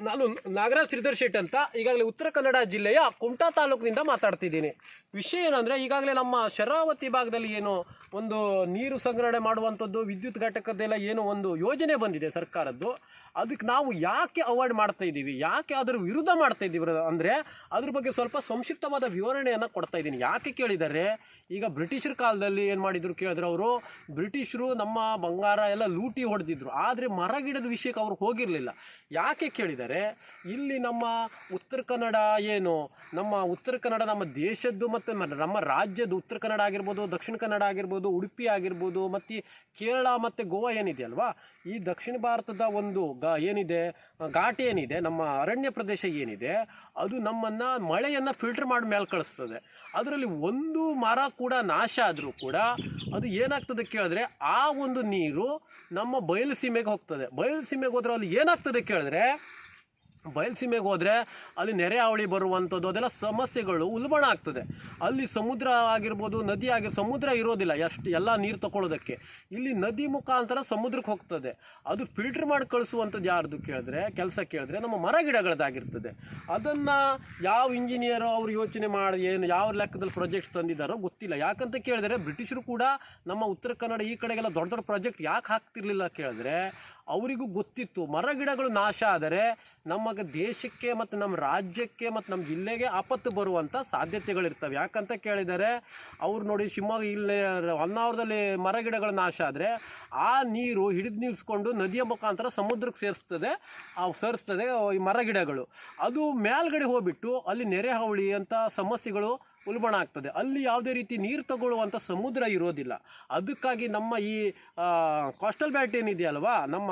ನಾನು ನಾಗರಾಜ್ ಶ್ರೀಧರ್ ಶೆಟ್ಟಿ ಅಂತ ಈಗಾಗಲೇ ಉತ್ತರ ಕನ್ನಡ ಜಿಲ್ಲೆಯ ಕುಮಟಾ ತಾಲೂಕಿನಿಂದ ಮಾತಾಡ್ತಿದ್ದೀನಿ. ವಿಷಯ ಏನಂದರೆ, ಈಗಾಗಲೇ ನಮ್ಮ ಶರಾವತಿ ಭಾಗದಲ್ಲಿ ಏನು ಒಂದು ನೀರು ಸಂಗ್ರಹಣೆ ಮಾಡುವಂಥದ್ದು, ವಿದ್ಯುತ್ ಘಟಕದ್ದೆಲ್ಲ ಏನೋ ಒಂದು ಯೋಜನೆ ಬಂದಿದೆ ಸರ್ಕಾರದ್ದು. ಅದಕ್ಕೆ ನಾವು ಯಾಕೆ ಅವಾಯ್ಡ್ ಮಾಡ್ತಾ ಇದ್ದೀವಿ, ಯಾಕೆ ಅದರ ವಿರುದ್ಧ ಮಾಡ್ತಾ ಇದ್ದೀವಿ ಅಂದರೆ ಅದ್ರ ಬಗ್ಗೆ ಸ್ವಲ್ಪ ಸಂಕ್ಷಿಪ್ತವಾದ ವಿವರಣೆಯನ್ನು ಕೊಡ್ತಾ ಇದ್ದೀನಿ. ಯಾಕೆ ಕೇಳಿದರೆ, ಈಗ ಬ್ರಿಟಿಷರ ಕಾಲದಲ್ಲಿ ಏನು ಮಾಡಿದ್ರು ಕೇಳಿದ್ರೆ, ಅವರು ಬ್ರಿಟಿಷರು ನಮ್ಮ ಬಂಗಾರ ಎಲ್ಲ ಲೂಟಿ ಹೊಡೆದಿದ್ರು, ಆದರೆ ಮರಗಿಡದ ವಿಷಯಕ್ಕೆ ಅವರು ಹೋಗಿರಲಿಲ್ಲ. ಯಾಕೆ ಕೇಳಿದರೆ, ಇಲ್ಲಿ ನಮ್ಮ ಉತ್ತರ ಕನ್ನಡ ಏನು ನಮ್ಮ ಉತ್ತರ ಕನ್ನಡ ನಮ್ಮ ದೇಶದ್ದು ಮತ್ತು ನಮ್ಮ ರಾಜ್ಯದ ಉತ್ತರ ಕನ್ನಡ ಆಗಿರ್ಬೋದು, ದಕ್ಷಿಣ ಕನ್ನಡ ಆಗಿರ್ಬೋದು, ಉಡುಪಿ ಆಗಿರ್ಬೋದು, ಮತ್ತು ಕೇರಳ ಮತ್ತು ಗೋವಾ ಏನಿದೆ ಅಲ್ವಾ, ಈ ದಕ್ಷಿಣ ಭಾರತದ ಒಂದು ಏನಿದೆ ಘಾಟ್ ಏನಿದೆ, ನಮ್ಮ ಅರಣ್ಯ ಪ್ರದೇಶ ಏನಿದೆ, ಅದು ನಮ್ಮನ್ನು ಮಳೆಯನ್ನು ಫಿಲ್ಟರ್ ಮಾಡಿ ಮೇಲೆ ಕಳಿಸ್ತದೆ. ಅದರಲ್ಲಿ ಒಂದು ಮರ ಕೂಡ ನಾಶ ಆದರೂ ಕೂಡ ಅದು ಏನಾಗ್ತದೆ ಕೇಳಿದ್ರೆ, ಆ ಒಂದು ನೀರು ನಮ್ಮ ಬಯಲುಸೀಮೆಗೆ ಹೋಗ್ತದೆ. ಬಯಲುಸೀಮೆಗೆ ಹೋದ್ರೆ ಅಲ್ಲಿ ಏನಾಗ್ತದೆ ಕೇಳಿದ್ರೆ, ಬಯಲುಸೀಮೆಗೆ ಹೋದರೆ ಅಲ್ಲಿ ನೆರೆ ಹಾವಳಿ ಬರುವಂಥದ್ದು ಅದೆಲ್ಲ ಸಮಸ್ಯೆಗಳು ಉಲ್ಬಣ ಆಗ್ತದೆ. ಅಲ್ಲಿ ಸಮುದ್ರ ಆಗಿರ್ಬೋದು, ನದಿ ಸಮುದ್ರ ಇರೋದಿಲ್ಲ ಎಲ್ಲ ನೀರು ತಗೊಳ್ಳೋದಕ್ಕೆ. ಇಲ್ಲಿ ನದಿ ಮುಖಾಂತರ ಸಮುದ್ರಕ್ಕೆ ಹೋಗ್ತದೆ. ಅದು ಫಿಲ್ಟರ್ ಮಾಡಿ ಕಳಿಸುವಂಥದ್ದು ಯಾರ್ದು ಕೇಳಿದ್ರೆ, ಕೆಲಸ ಕೇಳಿದ್ರೆ ನಮ್ಮ ಮರ ಗಿಡಗಳದ್ದಾಗಿರ್ತದೆ. ಅದನ್ನು ಯಾವ ಇಂಜಿನಿಯರು ಅವರು ಯೋಚನೆ ಮಾಡಿ ಏನು ಯಾವ ಲೆಕ್ಕದಲ್ಲಿ ಪ್ರಾಜೆಕ್ಟ್ ತಂದಿದ್ದಾರೋ ಗೊತ್ತಿಲ್ಲ. ಯಾಕಂತ ಕೇಳಿದರೆ, ಬ್ರಿಟಿಷರು ಕೂಡ ನಮ್ಮ ಉತ್ತರ ಕನ್ನಡ ಈ ಕಡೆಗೆಲ್ಲ ದೊಡ್ಡ ದೊಡ್ಡ ಪ್ರಾಜೆಕ್ಟ್ ಯಾಕೆ ಹಾಕ್ತಿರ್ಲಿಲ್ಲ ಕೇಳಿದ್ರೆ, ಅವರಿಗೂ ಗೊತ್ತಿತ್ತು ಮರ ಗಿಡಗಳು ನಾಶ ಆದರೆ ನಮಗೆ ದೇಶಕ್ಕೆ ಮತ್ತು ನಮ್ಮ ರಾಜ್ಯಕ್ಕೆ ಮತ್ತು ನಮ್ಮ ಜಿಲ್ಲೆಗೆ ಆಪತ್ತು ಬರುವಂಥ ಸಾಧ್ಯತೆಗಳಿರ್ತವೆ. ಯಾಕಂತ ಕೇಳಿದರೆ, ಅವ್ರು ನೋಡಿ ಶಿವಮೊಗ್ಗ ಇಲ್ಲಿ ಹೊನ್ನಾವರದಲ್ಲಿ ಮರ ಗಿಡಗಳು ನಾಶ ಆದರೆ ಆ ನೀರು ಹಿಡಿದು ನಿಲ್ಲಿಸ್ಕೊಂಡು ನದಿಯ ಮುಖಾಂತರ ಸಮುದ್ರಕ್ಕೆ ಸೇರಿಸ್ತದೆ ಈ ಮರ ಗಿಡಗಳು. ಅದು ಮೇಲ್ಗಡೆ ಹೋಗ್ಬಿಟ್ಟು ಅಲ್ಲಿ ನೆರೆ ಹಾವಳಿ ಅಂತ ಸಮಸ್ಯೆಗಳು ಉಲ್ಬಣ ಆಗ್ತದೆ. ಅಲ್ಲಿ ಯಾವುದೇ ರೀತಿ ನೀರು ತಗೊಳ್ಳುವಂಥ ಸಮುದ್ರ ಇರೋದಿಲ್ಲ. ಅದಕ್ಕಾಗಿ ನಮ್ಮ ಈ ಕೋಸ್ಟಲ್ ಬ್ಯಾಲ್ಟ್ ಏನಿದೆಯಲ್ವಾ, ನಮ್ಮ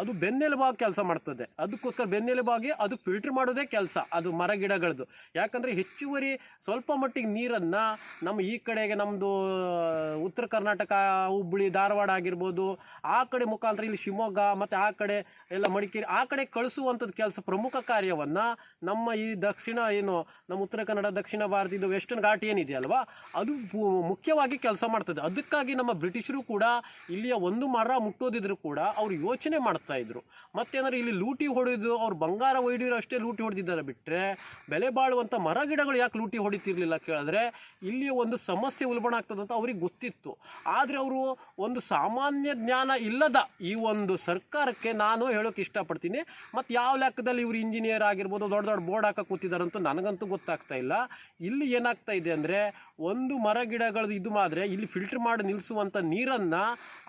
ಅದು ಬೆನ್ನೆಲುಬಾಗಿ ಕೆಲಸ ಮಾಡ್ತದೆ. ಅದಕ್ಕೋಸ್ಕರ ಬೆನ್ನೆಲುಬಾಗಿ ಅದು ಫಿಲ್ಟ್ರ್ ಮಾಡೋದೇ ಕೆಲಸ ಅದು ಮರ ಗಿಡಗಳದ್ದು. ಯಾಕಂದರೆ ಹೆಚ್ಚುವರಿ ಸ್ವಲ್ಪ ಮಟ್ಟಿಗೆ ನೀರನ್ನು ನಮ್ಮ ಈ ಕಡೆಗೆ ನಮ್ಮದು ಉತ್ತರ ಕರ್ನಾಟಕ ಹುಬ್ಬಳ್ಳಿ ಧಾರವಾಡ ಆಗಿರ್ಬೋದು, ಆ ಕಡೆ ಮುಖಾಂತರ ಇಲ್ಲಿ ಶಿವಮೊಗ್ಗ ಮತ್ತು ಆ ಕಡೆ ಎಲ್ಲ ಮಡಿಕೇರಿ ಆ ಕಡೆ ಕಳಿಸುವಂಥದ್ದು ಕೆಲಸ, ಪ್ರಮುಖ ಕಾರ್ಯವನ್ನು ನಮ್ಮ ಈ ದಕ್ಷಿಣ ಏನು ನಮ್ಮ ಉತ್ತರ ಕನ್ನಡ ದಕ್ಷಿಣ ಭಾರತ ಇದು ವೆಸ್ಟರ್ನ್ ಘಾಟ್ ಏನಿದೆಯಲ್ವಾ, ಅದು ಮುಖ್ಯವಾಗಿ ಕೆಲಸ ಮಾಡ್ತದೆ. ಅದಕ್ಕಾಗಿ ನಮ್ಮ ಬ್ರಿಟಿಷರು ಕೂಡ ಇಲ್ಲಿಯ ಒಂದು ಮರ ಮುಟ್ಟೋದಿದ್ರು ಕೂಡ ಅವರು ಯೋಚನೆ ಮಾಡ್ತಾ ಇದ್ರು. ಮತ್ತೇನಾದ್ರು ಇಲ್ಲಿ ಲೂಟಿ ಹೊಡೆದು ಅವ್ರು ಬಂಗಾರ ಒಯ್ದಿರೋ ಅಷ್ಟೇ ಲೂಟಿ ಹೊಡೆದಿದ್ದಾರೆ ಬಿಟ್ಟರೆ, ಬೆಲೆ ಬಾಳುವಂಥ ಮರ ಗಿಡಗಳು ಯಾಕೆ ಲೂಟಿ ಹೊಡಿತಿರ್ಲಿಲ್ಲ ಕೇಳಿದ್ರೆ, ಇಲ್ಲಿಯ ಒಂದು ಸಮಸ್ಯೆ ಉಲ್ಬಣ ಆಗ್ತದಂತ ಅವ್ರಿಗೆ ಗೊತ್ತಿತ್ತು. ಆದರೆ ಅವರು ಒಂದು ಸಾಮಾನ್ಯ ಜ್ಞಾನ ಇಲ್ಲದ ಈ ಒಂದು ಸರ್ಕಾರಕ್ಕೆ ನಾನು ಹೇಳೋಕೆ ಇಷ್ಟಪಡ್ತೀನಿ. ಮತ್ತು ಯಾವ ಲೆಕ್ಕದಲ್ಲಿ ಇವರು ಇಂಜಿನಿಯರ್ ಆಗಿರ್ಬೋದು, ದೊಡ್ಡ ದೊಡ್ಡ ಬೋರ್ಡ್ ಹಾಕಕ್ಕೆ ಕೂತಿದ್ದಾರಂತೂ ನನಗಂತೂ ಗೊತ್ತಾಗ್ತಾ ಇಲ್ಲ. ಇಲ್ಲಿ ಏನಾಗ್ತಾ ಇದೆ ಅಂದರೆ, ಒಂದು ಮರ ಗಿಡಗಳದ್ದು ಇದು ಮಾತ್ರ ಇಲ್ಲಿ ಫಿಲ್ಟರ್ ಮಾಡಿ ನಿಲ್ಲಿಸುವಂಥ ನೀರನ್ನು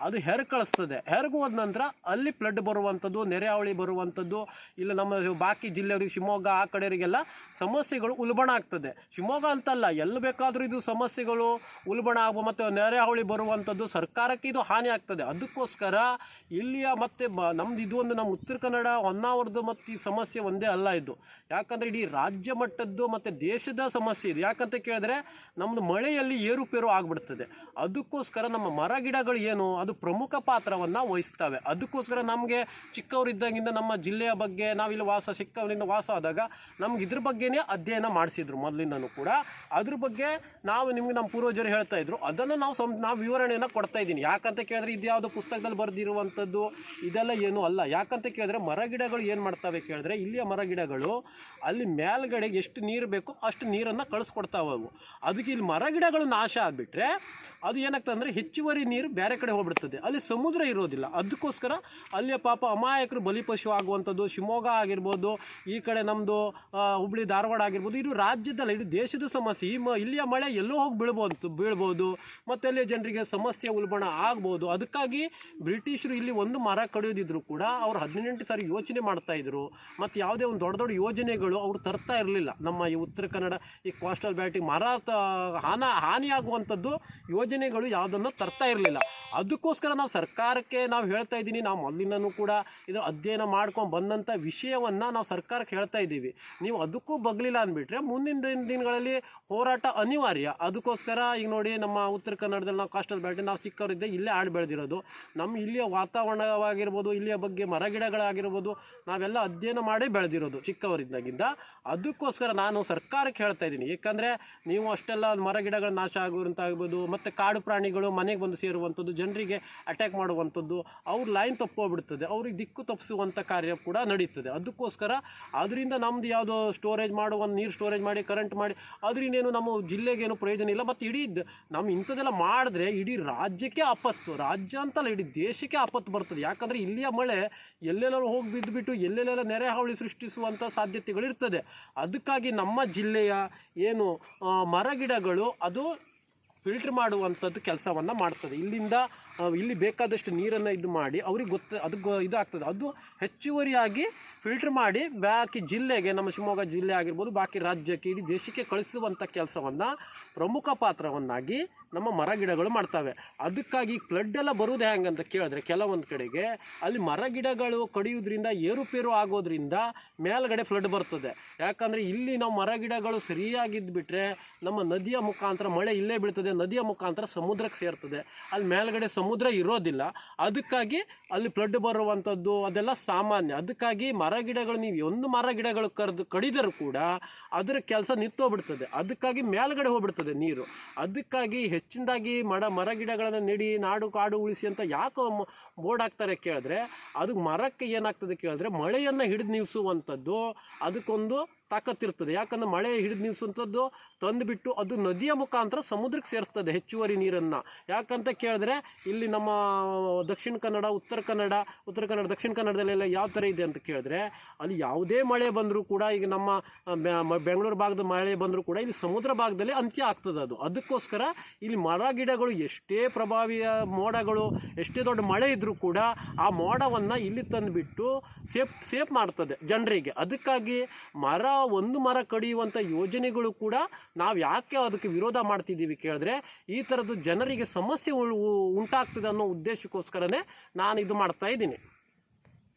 ಅದು ಕಳಿಸ್ತದೆ. ಹೆರಗು ಹೋದ ನಂತರ ಅಲ್ಲಿ ಫ್ಲಡ್ ಬರುವಂಥದ್ದು, ನೆರೆ ಹಾವಳಿ ಬರುವಂಥದ್ದು, ಇಲ್ಲ ನಮ್ಮ ಬಾಕಿ ಜಿಲ್ಲೆಯವರಿಗೆ ಶಿವಮೊಗ್ಗ ಆ ಕಡೆಯವರಿಗೆಲ್ಲ ಸಮಸ್ಯೆಗಳು ಉಲ್ಬಣ ಆಗ್ತದೆ. ಶಿವಮೊಗ್ಗ ಅಂತಲ್ಲ, ಎಲ್ಲಿ ಬೇಕಾದರೂ ಇದು ಸಮಸ್ಯೆಗಳು ಉಲ್ಬಣ ಆಗುವ ಮತ್ತು ನೆರೆ ಹಾವಳಿ ಬರುವಂಥದ್ದು ಸರ್ಕಾರಕ್ಕೆ ಇದು ಹಾನಿ ಆಗ್ತದೆ. ಅದಕ್ಕೋಸ್ಕರ ಇಲ್ಲಿಯ ಮತ್ತು ನಮ್ದು ಇದು ಒಂದು ನಮ್ಮ ಉತ್ತರ ಕನ್ನಡ ಹೊನ್ನಾವರದ್ದು ಮತ್ತು ಈ ಸಮಸ್ಯೆ ಒಂದೇ ಅಲ್ಲ ಇದು. ಯಾಕಂದರೆ ಇಡೀ ರಾಜ್ಯ ಮಟ್ಟದ್ದು ಮತ್ತು ದೇಶದ ಸಮಸ್ಯೆ ಇದು. ಯಾಕಂತ ಕೇಳಿದ್ರೆ, ನಮ್ಮದು ಮಳೆಯಲ್ಲಿ ಏರುಪೇರು ಆಗಿಬಿಡ್ತದೆ. ಅದಕ್ಕೋಸ್ಕರ ನಮ್ಮ ಮರ ಗಿಡಗಳು ಏನು ಅದು ಪ್ರಮುಖ ಪಾತ್ರವನ್ನು ವಹಿಸ್ತವೆ. ಅದಕ್ಕೋಸ್ಕರ ನಮಗೆ ಚಿಕ್ಕವರಿದ್ದಾಗಿಂದ ನಮ್ಮ ಜಿಲ್ಲೆಯ ಬಗ್ಗೆ ನಾವಿಲ್ಲಿ ಚಿಕ್ಕವರಿಂದ ವಾಸ ಆದಾಗ ನಮ್ಗೆ ಇದ್ರ ಬಗ್ಗೆನೇ ಅಧ್ಯಯನ ಮಾಡಿಸಿದ್ರು ಮೊದಲಿಂದನೂ ಕೂಡ. ಅದ್ರ ಬಗ್ಗೆ ನಿಮಗೆ ನಮ್ಮ ಪೂರ್ವಜರು ಹೇಳ್ತಾ ಇದ್ರು, ಅದನ್ನು ನಾವು ವಿವರಣೆಯನ್ನು ಕೊಡ್ತಾ ಇದ್ದೀನಿ. ಯಾಕಂತ ಕೇಳಿದ್ರೆ, ಇದು ಯಾವುದೋ ಪುಸ್ತಕದಲ್ಲಿ ಬರೆದಿರುವಂಥದ್ದು ಇದೆಲ್ಲ ಏನೂ ಅಲ್ಲ. ಯಾಕಂತ ಕೇಳಿದ್ರೆ, ಮರ ಗಿಡಗಳು ಏನು ಮಾಡ್ತವೆ ಕೇಳಿದ್ರೆ, ಇಲ್ಲಿಯ ಮರ ಗಿಡಗಳು ಅಲ್ಲಿ ಮೇಲ್ಗಡೆಗೆ ಎಷ್ಟು ನೀರು ಬೇಕೋ ಅಷ್ಟು ನೀರನ್ನು ಕಳಿಸ್ಕೊಡ್ತಾವೆ ಅವು. ಅದಕ್ಕೆ ಇಲ್ಲಿ ಮರ ಗಿಡಗಳು ನಾಶ ಆಗಿಬಿಟ್ರೆ ಅದು ಏನಾಗ್ತದೆ ಅಂದರೆ, ಹೆಚ್ಚುವರಿ ನೀರು ಬೇರೆ ಕಡೆ ಹೋಗ್ಬಿಡ್ತದೆ, ಅಲ್ಲಿ ಸಮುದ್ರ ಇರೋದಿಲ್ಲ. ಅದಕ್ಕೋಸ್ಕರ ಅಲ್ಲಿಯ ಪಾಪ ಅಮಾಯಕರು ಬಲಿಪಶು ಆಗುವಂಥದ್ದು, ಶಿವಮೊಗ್ಗ ಆಗಿರ್ಬೋದು, ಈ ಕಡೆ ನಮ್ಮದು ಹುಬ್ಬಳ್ಳಿ ಧಾರವಾಡ ಆಗಿರ್ಬೋದು, ಇದು ರಾಜ್ಯದಲ್ಲ ಇದು ದೇಶದ ಸಮಸ್ಯೆ. ಇಲ್ಲಿಯ ಮಳೆ ಎಲ್ಲೋ ಹೋಗಿ ಬೀಳ್ಬೋದು ಮತ್ತು ಅಲ್ಲಿಯ ಜನರಿಗೆ ಸಮಸ್ಯೆ ಉಲ್ಬಣ ಆಗ್ಬೋದು. ಅದಕ್ಕಾಗಿ ಬ್ರಿಟಿಷರು ಇಲ್ಲಿ ಒಂದು ಮರ ಕಡಿಯೋದಿದ್ರು ಕೂಡ ಅವರು 18 ಸಾರಿ ಯೋಚನೆ ಮಾಡ್ತಾಯಿದ್ರು. ಮತ್ತು ಯಾವುದೇ ಒಂದು ದೊಡ್ಡ ದೊಡ್ಡ ಯೋಜನೆಗಳು ಅವರು ತರ್ತಾ ಇರಲಿಲ್ಲ. ನಮ್ಮ ಈ ಉತ್ತರ ಕನ್ನಡ ಈ ಕೋಸ್ಟಲ್ ಬ್ಯಾಲ್ಟಿಗೆ ಮರ ಹಾನಿಯಾಗುವಂಥದ್ದು ಯೋಜನೆಗಳು ಯಾವುದನ್ನು ತರ್ತಾ ಇರಲಿಲ್ಲ. ಅದಕ್ಕೋಸ್ಕರ ನಾವು ಸರ್ಕಾರಕ್ಕೆ ಹೇಳ್ತಾ ಇದ್ದೀನಿ, ನಾವು ಮೊದಲಿನೂ ಕೂಡ ಇದು ಅಧ್ಯಯನ ಮಾಡ್ಕೊಂಡು ಬಂದಂಥ ವಿಷಯವನ್ನು ನಾವು ಸರ್ಕಾರಕ್ಕೆ ಹೇಳ್ತಾ ಇದ್ದೀವಿ. ನೀವು ಅದಕ್ಕೂ ಬಗ್ಲಿಲ್ಲ ಅಂದ್ಬಿಟ್ರೆ ಮುಂದಿನ ದಿನಗಳಲ್ಲಿ ಹೋರಾಟ ಅನಿವಾರ್ಯ. ಅದಕ್ಕೋಸ್ಕರ ಈಗ ನೋಡಿ, ನಮ್ಮ ಉತ್ತರ ಕನ್ನಡದಲ್ಲಿ ನಾವು ಕೋಸ್ಟಲ್ ಬ್ಯಾಲ್ಟ್ ನಾವು ಚಿಕ್ಕವರಿದ್ದೆ ಇಲ್ಲೇ ಆಡಿ ಬೆಳೆದಿರೋದು. ನಮ್ಮ ಇಲ್ಲಿಯ ವಾತಾವರಣವಾಗಿರ್ಬೋದು, ಇಲ್ಲಿಯ ಬಗ್ಗೆ ಮರ ಗಿಡಗಳಾಗಿರ್ಬೋದು ನಾವೆಲ್ಲ ಅಧ್ಯಯನ ಮಾಡಿ ಬೆಳೆದಿರೋದು ಚಿಕ್ಕವರಿದ್ದಾಗಿಂದ. ಅದಕ್ಕೋಸ್ಕರ ನಾನು ಸರ್ಕಾರಕ್ಕೆ ಹೇಳ್ತಾ ಇದ್ದೀನಿ. ಏಕೆಂದರೆ ನೀವು ಅಷ್ಟೆಲ್ಲ ಮರ ಗಿಡಗಳ ನಾಶ ಆಗುವಂತಾಗ್ಬೋದು, ಮತ್ತು ಕಾಡು ಪ್ರಾಣಿಗಳು ಮನೆಗೆ ಬಂದು ಸೇರುವಂಥದ್ದು, ಜನರಿಗೆ ಅಟ್ಯಾಕ್ ಮಾಡುವಂಥದ್ದು, ಅವ್ರ ಲೈನ್ ತಪ್ಪೋಗ್ಬಿಡ್ತದೆ, ಅವ್ರಿಗೆ ದಿಕ್ಕು ತಪ್ಪಿಸುವಂಥ ಕಾರ್ಯ ಕೂಡ ನಡೀತದೆ. ಅದಕ್ಕೋಸ್ಕರ ಅದರಿಂದ ನಮ್ದು ಯಾವುದೋ ಸ್ಟೋರೇಜ್ ಮಾಡುವ ನೀರು ಸ್ಟೋರೇಜ್ ಮಾಡಿ ಕರೆಂಟ್ ಮಾಡಿ ಅದರಿಂದೇನು ನಮ್ಮ ಜಿಲ್ಲೆಗೇನು ಪ್ರಯೋಜನ ಇಲ್ಲ. ಮತ್ತು ಇಡೀ ನಮ್ಮ ಇಂಥದ್ದೆಲ್ಲ ಮಾಡಿದ್ರೆ ಇಡೀ ರಾಜ್ಯಕ್ಕೆ ಆಪತ್ತು, ರಾಜ್ಯ ಅಂತಲ್ಲ ಇಡೀ ದೇಶಕ್ಕೆ ಆಪತ್ತು ಬರ್ತದೆ. ಯಾಕಂದರೆ ಇಲ್ಲಿಯ ಮಳೆ ಎಲ್ಲೆಲ್ಲರೂ ಹೋಗಿ ಬಿದ್ದುಬಿಟ್ಟು ಎಲ್ಲೆಲ್ಲೆಲ್ಲ ನೆರೆ ಹಾವಳಿ ಸೃಷ್ಟಿಸುವಂಥ ಸಾಧ್ಯತೆಗಳಿರ್ತದೆ. ಅದಕ್ಕಾಗಿ ನಮ್ಮ ಜಿಲ್ಲೆಯ ಏನು ಮರಗಿಡಗಳು ಅದು ಫಿಲ್ಟ್ರ್ ಮಾಡುವಂಥದ್ದು ಕೆಲಸವನ್ನು ಮಾಡ್ತದೆ. ಇಲ್ಲಿ ಬೇಕಾದಷ್ಟು ನೀರನ್ನು ಇದು ಮಾಡಿ ಅವ್ರಿಗೆ ಇದಾಗ್ತದೆ. ಅದು ಹೆಚ್ಚುವರಿಯಾಗಿ ಫಿಲ್ಟ್ರ್ ಮಾಡಿ ಬಾಕಿ ಜಿಲ್ಲೆಗೆ, ನಮ್ಮ ಶಿವಮೊಗ್ಗ ಜಿಲ್ಲೆ ಆಗಿರ್ಬೋದು, ಬಾಕಿ ರಾಜ್ಯಕ್ಕೆ, ಇಡೀ ದೇಶಕ್ಕೆ ಕಳಿಸುವಂಥ ಕೆಲಸವನ್ನು ಪ್ರಮುಖ ಪಾತ್ರವನ್ನಾಗಿ ನಮ್ಮ ಮರಗಿಡಗಳು ಮಾಡ್ತವೆ. ಅದಕ್ಕಾಗಿ ಫ್ಲಡ್ ಎಲ್ಲ ಬರುವುದು ಹೆಂಗೆ ಅಂತ ಕೇಳಿದ್ರೆ, ಕೆಲವೊಂದು ಕಡೆಗೆ ಅಲ್ಲಿ ಮರಗಿಡಗಳು ಕಡಿಯೋದ್ರಿಂದ ಏರುಪೇರು ಆಗೋದ್ರಿಂದ ಮೇಲ್ಗಡೆ ಫ್ಲಡ್ ಬರ್ತದೆ. ಯಾಕಂದರೆ ಇಲ್ಲಿ ನಾವು ಮರಗಿಡಗಳು ಸರಿಯಾಗಿದ್ದುಬಿಟ್ರೆ ನಮ್ಮ ನದಿಯ ಮುಖಾಂತರ ಮಳೆ ಇಲ್ಲೇ ಬೀಳ್ತದೆ, ನದಿಯ ಮುಖಾಂತರ ಸಮುದ್ರಕ್ಕೆ ಸೇರ್ತದೆ. ಅಲ್ಲಿ ಮೇಲ್ಗಡೆ ಸಮುದ್ರ ಇರೋದಿಲ್ಲ. ಅದಕ್ಕಾಗಿ ಅಲ್ಲಿ ಫ್ಲಡ್ ಬರುವಂಥದ್ದು ಅದೆಲ್ಲ ಸಾಮಾನ್ಯ. ಅದಕ್ಕಾಗಿ ಮರಗಿಡಗಳು ನೀವು ಒಂದು ಮರಗಿಡಗಳು ಕಡಿದರೂ ಕೂಡ ಅದರ ಕೆಲಸ ನಿಂತೋಗ್ಬಿಡ್ತದೆ. ಅದಕ್ಕಾಗಿ ಮೇಲ್ಗಡೆ ಹೋಗ್ಬಿಡ್ತದೆ ನೀರು. ಅದಕ್ಕಾಗಿ ಹೆಚ್ಚಿನದಾಗಿ ಮರಗಿಡಗಳನ್ನು ನೆಡಿ ನಾಡು ಕಾಡು ಉಳಿಸಿ ಅಂತ ಯಾಕೆ ಬೋರ್ಡ್ ಹಾಕ್ತಾರೆ ಕೇಳಿದ್ರೆ, ಅದು ಮರಕ್ಕೆ ಏನಾಗ್ತದೆ ಕೇಳಿದ್ರೆ ಮಳೆಯನ್ನು ಹಿಡಿದು ನಿಲ್ಲಿಸುವಂಥದ್ದು ಅದಕ್ಕೊಂದು ತಾಕತ್ತಿರ್ತದೆ. ಯಾಕಂದರೆ ಮಳೆ ಹಿಡಿದು ನಿಲ್ಲಿಸುವಂಥದ್ದು ತಂದುಬಿಟ್ಟು ಅದು ನದಿಯ ಮುಖಾಂತರ ಸಮುದ್ರಕ್ಕೆ ಸೇರಿಸ್ತದೆ ಹೆಚ್ಚುವರಿ ನೀರನ್ನು. ಯಾಕಂತ ಕೇಳಿದ್ರೆ ಇಲ್ಲಿ ನಮ್ಮ ದಕ್ಷಿಣ ಕನ್ನಡ, ಉತ್ತರ ಕನ್ನಡ, ದಕ್ಷಿಣ ಕನ್ನಡದಲ್ಲೆಲ್ಲ ಯಾವ ಥರ ಇದೆ ಅಂತ ಕೇಳಿದ್ರೆ, ಅಲ್ಲಿ ಯಾವುದೇ ಮಳೆ ಬಂದರೂ ಕೂಡ, ಈಗ ನಮ್ಮ ಬೆಂಗಳೂರು ಭಾಗದ ಮಳೆ ಬಂದರೂ ಕೂಡ ಇಲ್ಲಿ ಸಮುದ್ರ ಭಾಗದಲ್ಲಿ ಅಂತ್ಯ ಆಗ್ತದೆ ಅದು. ಅದಕ್ಕೋಸ್ಕರ ಇಲ್ಲಿ ಮರ ಗಿಡಗಳು ಎಷ್ಟೇ ಪ್ರಭಾವಿಯ ಮೋಡಗಳು, ಎಷ್ಟೇ ದೊಡ್ಡ ಮಳೆ ಇದ್ದರೂ ಕೂಡ ಆ ಮೋಡವನ್ನು ಇಲ್ಲಿ ತಂದುಬಿಟ್ಟು ಸೇಫ್ ಮಾಡ್ತದೆ ಜನರಿಗೆ. ಅದಕ್ಕಾಗಿ ಒಂದು ಮರ ಕಡಿಯುವಂಥ ಯೋಜನೆಗಳು ಕೂಡ ನಾವು ಯಾಕೆ ಅದಕ್ಕೆ ವಿರೋಧ ಮಾಡ್ತಿದ್ದೀವಿ ಕೇಳಿದ್ರೆ, ಈ ಥರದ್ದು ಜನರಿಗೆ ಸಮಸ್ಯೆ ಉಂಟಾಗ್ತದೆ ಅನ್ನೋ ಉದ್ದೇಶಕ್ಕೋಸ್ಕರನೇ ನಾನು ಇದು ಮಾಡ್ತಾ ಇದ್ದೀನಿ.